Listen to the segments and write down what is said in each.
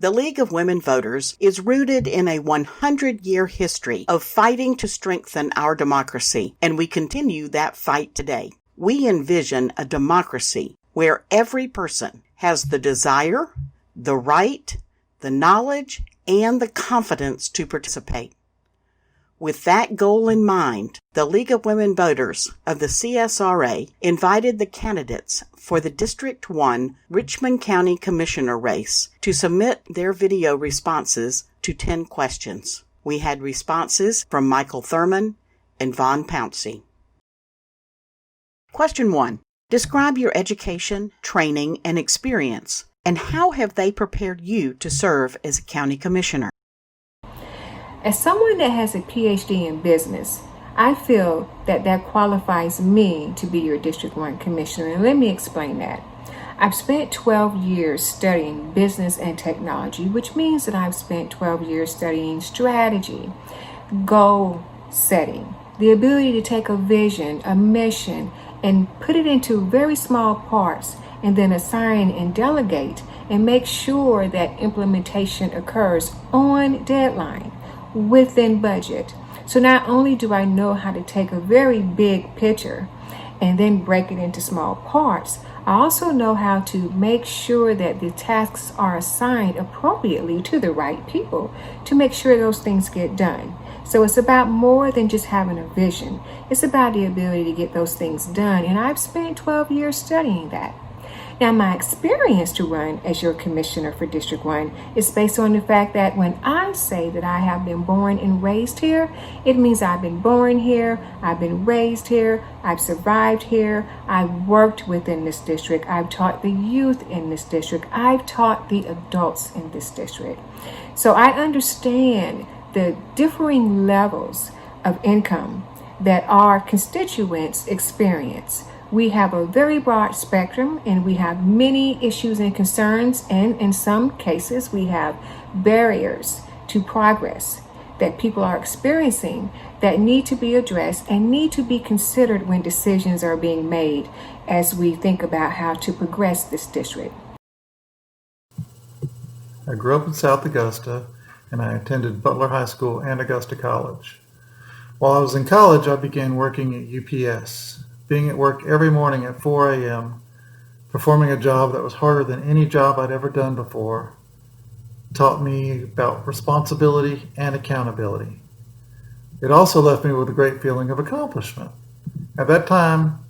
The League of Women Voters is rooted in a 100-year history of fighting to strengthen our democracy, and we continue that fight today. We envision a democracy where every person has the desire, the right, the knowledge, and the confidence to participate. With that goal in mind, the League of Women Voters of the CSRA invited the candidates for the District 1 Richmond County Commissioner race to submit their video responses to 10 questions. We had responses from Michael Thurman and Pouncey. Question 1. Describe your education, training, and experience, and how have they prepared you to serve as a county commissioner? As someone that has a PhD in business, I feel that qualifies me to be your District 1 Commissioner, and let me explain that. I've spent 12 years studying business and technology, which means that I've spent 12 years studying strategy, goal setting, the ability to take a vision, a mission, and put it into very small parts, and then assign and delegate and make sure that implementation occurs on deadline, within budget. So not only do I know how to take a very big picture and then break it into small parts, I also know how to make sure that the tasks are assigned appropriately to the right people to make sure those things get done. So it's about more than just having a vision. It's about the ability to get those things done. And I've spent 12 years studying that. Now, my experience to run as your commissioner for District 1 is based on the fact that when I say that I have been born and raised here, it means I've been born here, I've been raised here, I've survived here, I've worked within this district, I've taught the youth in this district, I've taught the adults in this district. So I understand the differing levels of income that our constituents experience. We have a very broad spectrum, and we have many issues and concerns, and in some cases we have barriers to progress that people are experiencing that need to be addressed and need to be considered when decisions are being made as we think about how to progress this district. I grew up in South Augusta, and I attended Butler High School and Augusta College. While I was in college, I began working at UPS. Being at work every morning at 4 a.m., performing a job that was harder than any job I'd ever done before, taught me about responsibility and accountability. It also left me with a great feeling of accomplishment. At that time,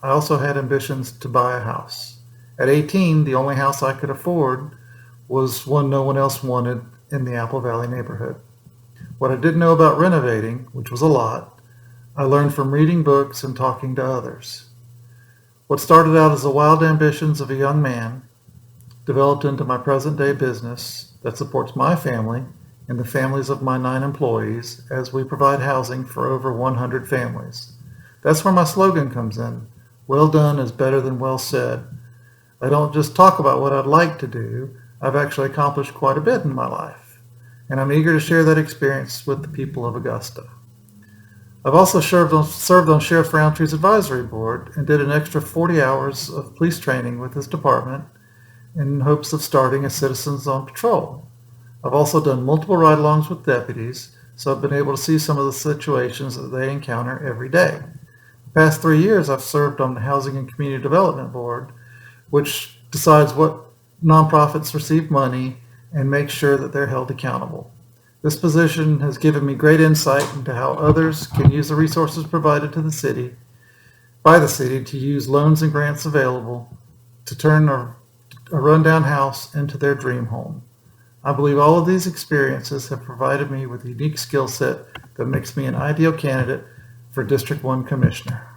I also had ambitions to buy a house. At 18, the only house I could afford was one no one else wanted in the Apple Valley neighborhood. What I didn't know about renovating, which was a lot, I learned from reading books and talking to others. What started out as the wild ambitions of a young man developed into my present-day business that supports my family and the families of my 9 employees as we provide housing for over 100 families. That's where my slogan comes in. Well done is better than well said. I don't just talk about what I'd like to do. I've actually accomplished quite a bit in my life, and I'm eager to share that experience with the people of Augusta. I've also served on Sheriff Roundtree's advisory board and did an extra 40 hours of police training with his department in hopes of starting as citizens on patrol. I've also done multiple ride-alongs with deputies, so I've been able to see some of the situations that they encounter every day. The past 3 years, I've served on the Housing and Community Development Board, which decides what nonprofits receive money and makes sure that they're held accountable. This position has given me great insight into how others can use the resources provided to the city, by the city, to use loans and grants available to turn a rundown house into their dream home. I believe all of these experiences have provided me with a unique skill set that makes me an ideal candidate for District 1 Commissioner.